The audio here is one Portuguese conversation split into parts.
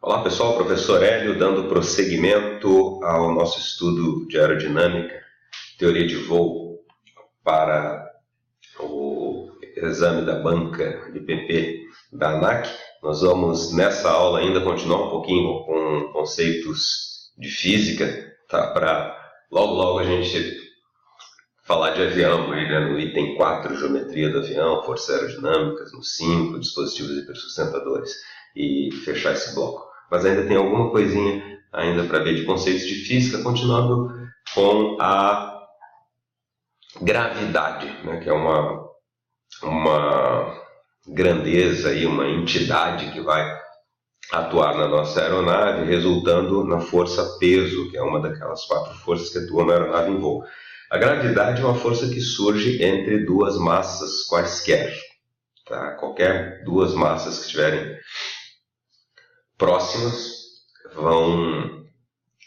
Olá pessoal, professor Hélio dando prosseguimento ao nosso estudo de aerodinâmica, teoria de voo para o exame da banca de PP da ANAC. Nós vamos nessa aula ainda continuar um pouquinho com conceitos de física, tá? Para logo a gente falar de avião, aí, né? No item 4, geometria do avião, forças aerodinâmicas, no 5, dispositivos hipersustentadores, e fechar esse bloco. Mas ainda tem alguma coisinha ainda para ver de conceitos de física, continuando com a gravidade, né? Que é uma grandeza e uma entidade que vai atuar na nossa aeronave, resultando na força-peso, que é uma daquelas 4 forças que atuam na aeronave em voo. A gravidade é uma força que surge entre duas massas quaisquer. Tá? Qualquer duas massas que estiverem próximas vão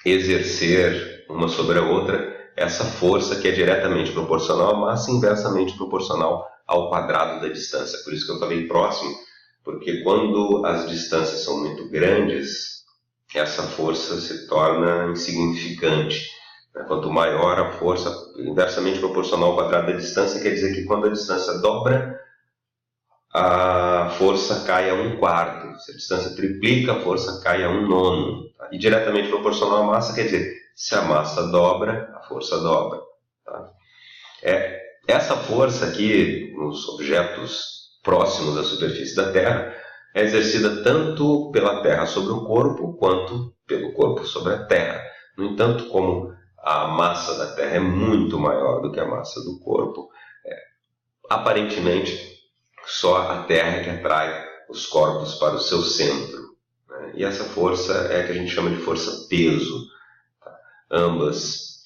exercer uma sobre a outra essa força que é diretamente proporcional à massa e inversamente proporcional ao quadrado da distância. Por isso que eu falei próximo, porque quando as distâncias são muito grandes, essa força se torna insignificante. Quanto maior a força, inversamente proporcional ao quadrado da distância, quer dizer que quando a distância dobra, a força cai a 1/4. Se a distância triplica, a força cai a 1/9. Tá? E diretamente proporcional à massa, quer dizer, se a massa dobra, a força dobra. Tá? Essa força aqui, nos objetos próximos à superfície da Terra, é exercida tanto pela Terra sobre o corpo, quanto pelo corpo sobre a Terra. No entanto, como a massa da Terra é muito maior do que a massa do corpo, aparentemente só a Terra é que atrai os corpos para o seu centro, né? E essa força é a que a gente chama de força-peso. Tá? Ambas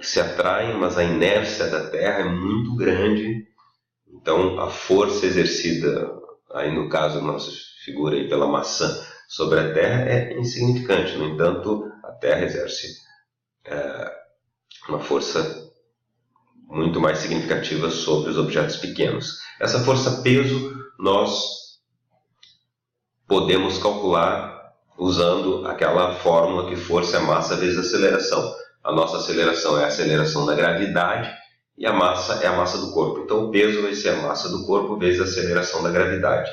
se atraem, mas a inércia da Terra é muito grande, então a força exercida, aí no caso nossa figura aí pela maçã sobre a Terra é insignificante. No entanto, a Terra exerce uma força muito mais significativa sobre os objetos pequenos. Essa força-peso nós podemos calcular usando aquela fórmula que força é massa vezes aceleração. A nossa aceleração é a aceleração da gravidade e a massa é a massa do corpo. Então o peso vai ser a massa do corpo vezes a aceleração da gravidade,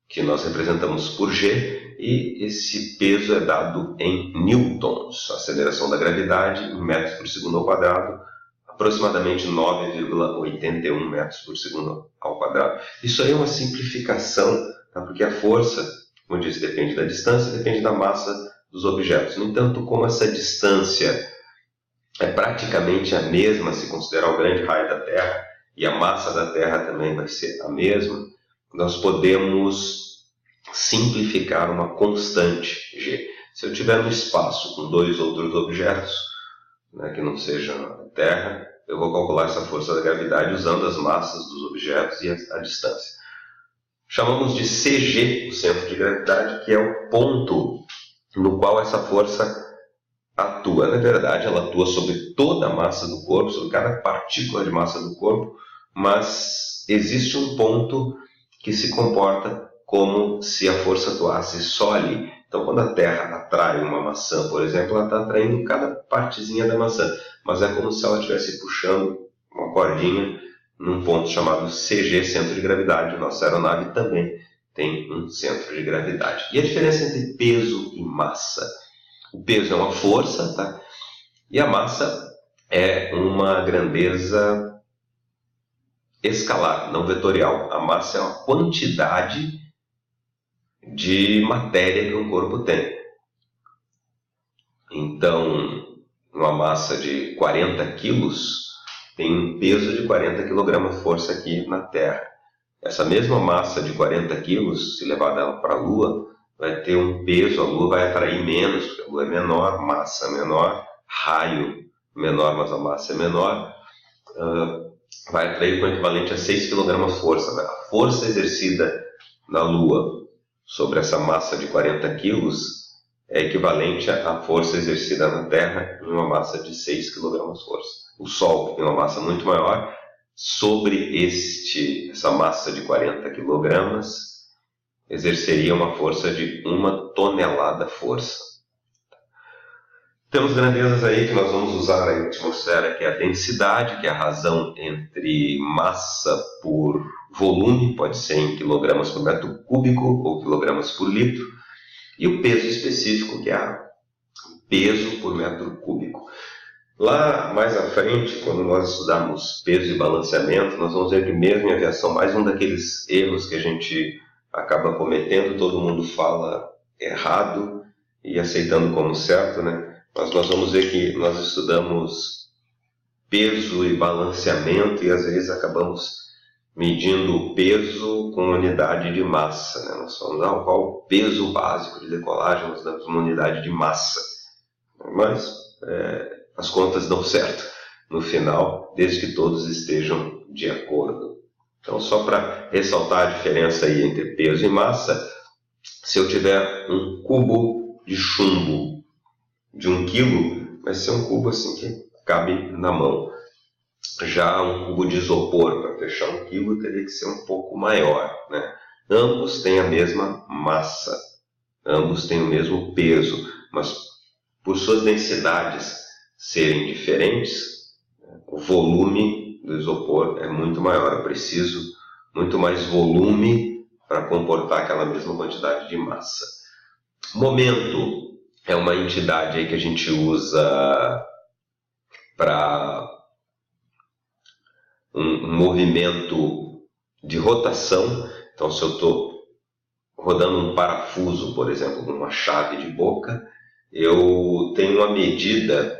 que nós representamos por g, e esse peso é dado em newtons. A aceleração da gravidade em metros por segundo ao quadrado, aproximadamente 9,81 metros por segundo ao quadrado. Isso aí é uma simplificação, tá? Porque a força, como eu disse, depende da distância, depende da massa dos objetos. No entanto, como essa distância é praticamente a mesma, se considerar o grande raio da Terra, e a massa da Terra também vai ser a mesma, nós podemos simplificar uma constante g. Se eu tiver um espaço com 2 outros objetos, né, que não sejam a Terra, eu vou calcular essa força da gravidade usando as massas dos objetos e a distância. Chamamos de CG, o centro de gravidade, que é o ponto no qual essa força atua. Na verdade, ela atua sobre toda a massa do corpo, sobre cada partícula de massa do corpo, mas existe um ponto que se comporta como se a força atuasse só ali. Então, quando a Terra atrai uma maçã, por exemplo, ela está atraindo cada partezinha da maçã, mas é como se ela estivesse puxando uma cordinha num ponto chamado CG, centro de gravidade. Nossa aeronave também tem um centro de gravidade. E a diferença entre peso e massa? O peso é uma força, tá? E a massa é uma grandeza escalar, não vetorial. A massa é uma quantidade de matéria que um corpo tem. Então, uma massa de 40 quilos tem um peso de 40 kg força aqui na Terra. Essa mesma massa de 40 quilos, se levada para a Lua, vai ter um peso, a Lua vai atrair menos, porque a Lua é menor, massa menor, raio menor, mas a massa é menor, vai atrair com o equivalente a 6 kg força. A força exercida na Lua sobre essa massa de 40 quilos é equivalente à força exercida na Terra em uma massa de 6 kg força. O Sol, que tem uma massa muito maior, sobre essa massa de 40 kg, exerceria uma força de 1 tonelada força. Temos grandezas aí que nós vamos usar na atmosfera, que é a densidade, que é a razão entre massa por volume, pode ser em quilogramas por metro cúbico ou quilogramas por litro, e o peso específico, que é o peso por metro cúbico. Lá mais à frente, quando nós estudarmos peso e balanceamento, nós vamos ver que mesmo em aviação, mais um daqueles erros que a gente acaba cometendo, todo mundo fala errado e aceitando como certo, né? Mas nós vamos ver que nós estudamos peso e balanceamento e às vezes acabamos medindo o peso com unidade de massa, né? Nós falamos, qual o peso básico de decolagem, nós damos uma unidade de massa. Mas as contas dão certo no final, desde que todos estejam de acordo. Então, só para ressaltar a diferença aí entre peso e massa, se eu tiver um cubo de chumbo de 1 quilo, vai ser um cubo assim que cabe na mão. Já um cubo de isopor para fechar 1 quilo teria que ser um pouco maior, né? Ambos têm a mesma massa, ambos têm o mesmo peso, mas por suas densidades serem diferentes, o volume do isopor é muito maior. Eu preciso muito mais volume para comportar aquela mesma quantidade de massa. Momento é uma entidade aí que a gente usa para um movimento de rotação. Então, se eu estou rodando um parafuso, por exemplo, uma chave de boca, eu tenho uma medida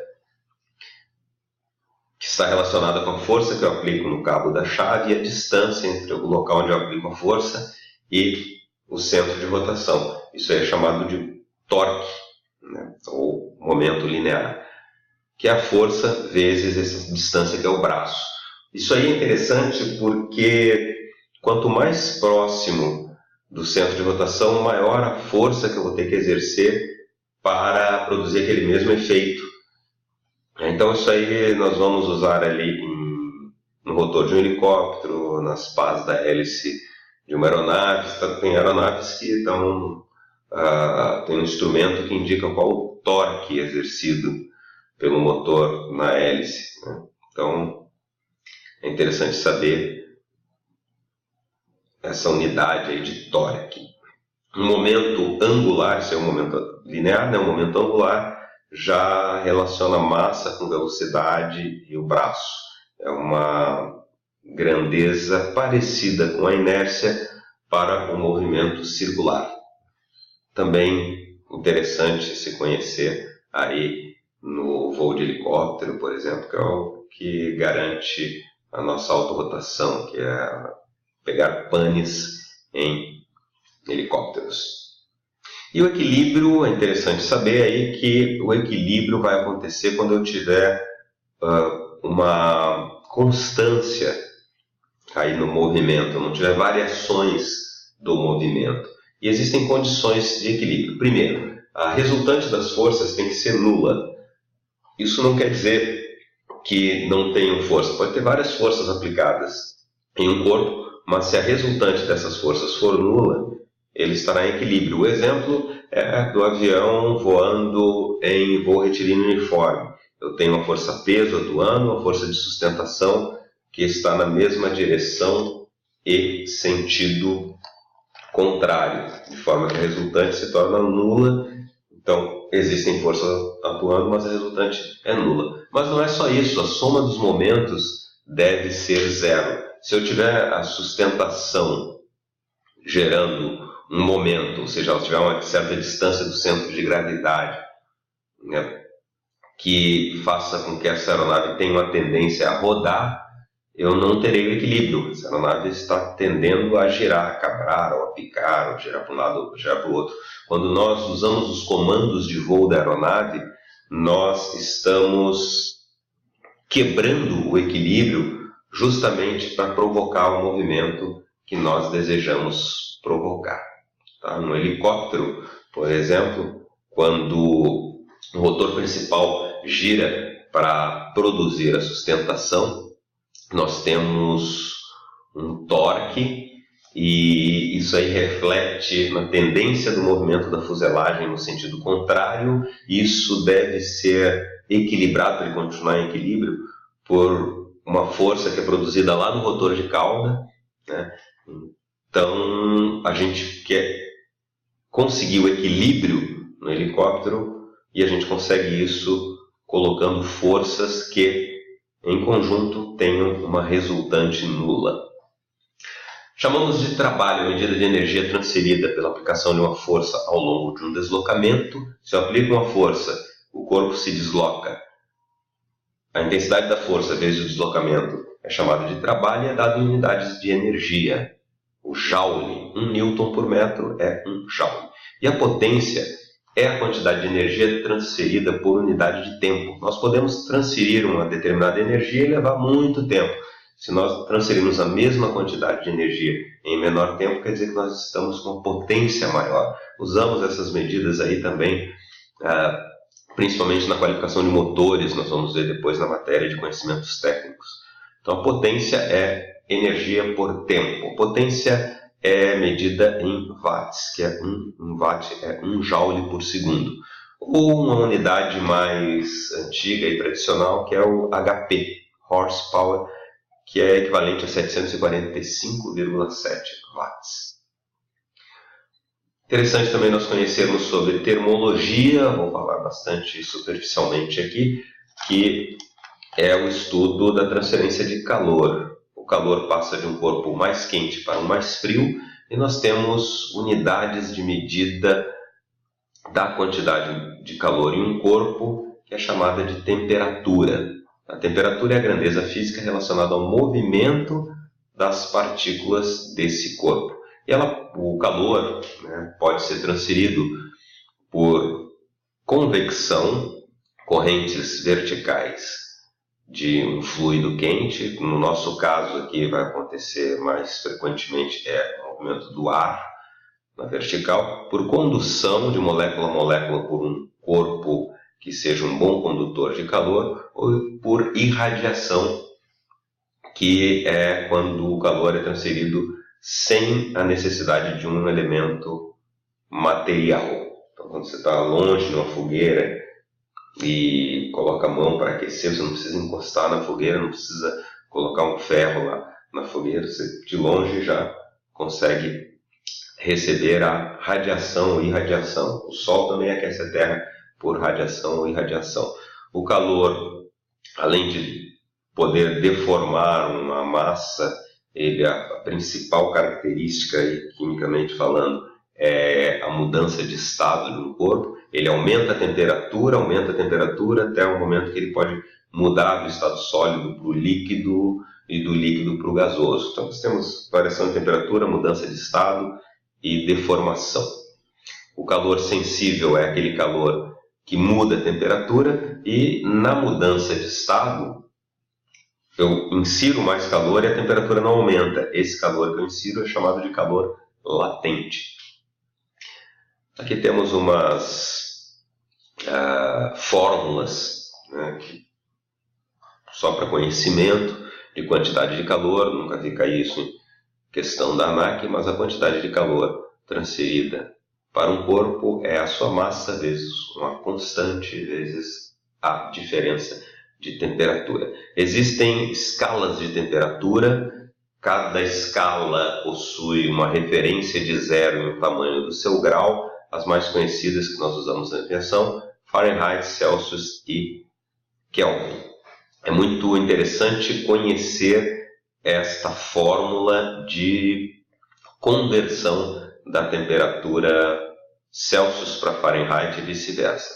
que está relacionada com a força que eu aplico no cabo da chave e a distância entre o local onde eu aplico a força e o centro de rotação. Isso aí é chamado de torque, né? Ou momento linear, que é a força vezes essa distância que é o braço. Isso aí é interessante porque quanto mais próximo do centro de rotação, maior a força que eu vou ter que exercer para produzir aquele mesmo efeito. Então isso aí nós vamos usar ali no rotor de um helicóptero, nas pás da hélice de uma aeronave. Tem aeronaves que tem um instrumento que indica qual o torque exercido pelo motor na hélice, né? Então é interessante saber essa unidade aí de torque. Um momento angular, isso é um momento linear, né? Um momento angular já relaciona massa com velocidade e o braço. É uma grandeza parecida com a inércia para o movimento circular. Também interessante se conhecer aí no voo de helicóptero, por exemplo, que é o que garante a nossa autorrotação, que é pegar panes em helicópteros. E o equilíbrio, é interessante saber aí que o equilíbrio vai acontecer quando eu tiver uma constância aí no movimento, não tiver variações do movimento. E existem condições de equilíbrio. Primeiro, a resultante das forças tem que ser nula. Isso não quer dizer que não tenham força. Pode ter várias forças aplicadas em um corpo, mas se a resultante dessas forças for nula, ele estará em equilíbrio. O exemplo é do avião voando em voo retilíneo uniforme. Eu tenho uma força-peso atuando, uma força de sustentação que está na mesma direção e sentido contrário, de forma que a resultante se torna nula. Então, existem forças atuando, mas a resultante é nula. Mas não é só isso, a soma dos momentos deve ser zero. Se eu tiver a sustentação gerando um momento, ou seja, ela tiver uma certa distância do centro de gravidade, né, que faça com que essa aeronave tenha uma tendência a rodar, eu não terei o equilíbrio. Essa aeronave está tendendo a girar, a cabrar, ou a picar, ou girar para um lado, ou girar para o outro. Quando nós usamos os comandos de voo da aeronave, nós estamos quebrando o equilíbrio justamente para provocar o movimento que nós desejamos provocar. Tá? No helicóptero, por exemplo, quando o rotor principal gira para produzir a sustentação, nós temos um torque e isso aí reflete na tendência do movimento da fuselagem no sentido contrário. Isso deve ser equilibrado, para ele continuar em equilíbrio, por uma força que é produzida lá no rotor de cauda, né? Então, a gente quer conseguir o equilíbrio no helicóptero e a gente consegue isso colocando forças que, em conjunto, tenham uma resultante nula. Chamamos de trabalho a medida de energia transferida pela aplicação de uma força ao longo de um deslocamento. Se eu aplico uma força, o corpo se desloca. A intensidade da força vezes o deslocamento é chamada de trabalho e é dado em unidades de energia. O joule, 1 newton por metro é 1 joule. E a potência é a quantidade de energia transferida por unidade de tempo. Nós podemos transferir uma determinada energia e levar muito tempo. Se nós transferirmos a mesma quantidade de energia em menor tempo, quer dizer que nós estamos com potência maior. Usamos essas medidas aí também, principalmente na qualificação de motores, nós vamos ver depois na matéria de conhecimentos técnicos. Então a potência é energia por tempo. Potência é medida em watts, que é um watt é 1 joule por segundo. Ou uma unidade mais antiga e tradicional, que é o HP, horsepower, que é equivalente a 745,7 watts. Interessante também nós conhecermos sobre termologia, vou falar bastante superficialmente aqui, que é o estudo da transferência de calor. O calor passa de um corpo mais quente para um mais frio e nós temos unidades de medida da quantidade de calor em um corpo, que é chamada de temperatura. A temperatura é a grandeza física relacionada ao movimento das partículas desse corpo. E o calor, né, pode ser transferido por convecção, correntes verticais de um fluido quente. No nosso caso aqui vai acontecer mais frequentemente o movimento do ar na vertical, por condução de molécula a molécula por um corpo que seja um bom condutor de calor, ou por irradiação, que é quando o calor é transferido sem a necessidade de um elemento material. Então, quando você está longe de uma fogueira e coloca a mão para aquecer, você não precisa encostar na fogueira, não precisa colocar um ferro lá na fogueira, você de longe já consegue receber a radiação ou irradiação. O Sol também aquece a Terra por radiação ou irradiação. O calor, além de poder deformar uma massa, a principal característica, quimicamente falando, é a mudança de estado de um corpo. Ele aumenta a temperatura até o momento que ele pode mudar do estado sólido para o líquido e do líquido para o gasoso. Então, nós temos variação de temperatura, mudança de estado e deformação. O calor sensível é aquele calor que muda a temperatura e na mudança de estado eu insiro mais calor e a temperatura não aumenta. Esse calor que eu insiro é chamado de calor latente. Aqui temos umas fórmulas, né, só para conhecimento de quantidade de calor, nunca vi cair isso em questão da ANAC, mas a quantidade de calor transferida para um corpo é a sua massa vezes uma constante vezes a diferença de temperatura. Existem escalas de temperatura, cada escala possui uma referência de zero no tamanho do seu grau. As mais conhecidas que nós usamos na aviação, Fahrenheit, Celsius e Kelvin. É muito interessante conhecer esta fórmula de conversão da temperatura Celsius para Fahrenheit e vice-versa.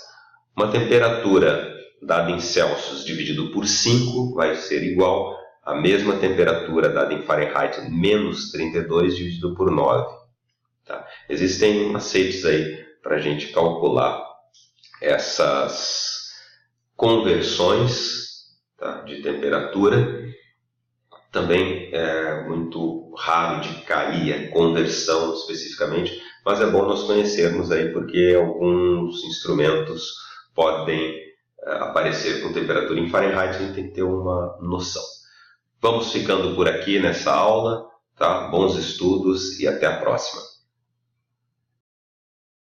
Uma temperatura dada em Celsius dividido por 5 vai ser igual à mesma temperatura dada em Fahrenheit menos 32 dividido por 9. Tá? Existem macetes aí para a gente calcular essas conversões, tá, de temperatura. Também é muito raro de cair a conversão especificamente, mas é bom nós conhecermos aí porque alguns instrumentos podem aparecer com temperatura em Fahrenheit, a gente tem que ter uma noção. Vamos ficando por aqui nessa aula. Tá? Bons estudos e até a próxima.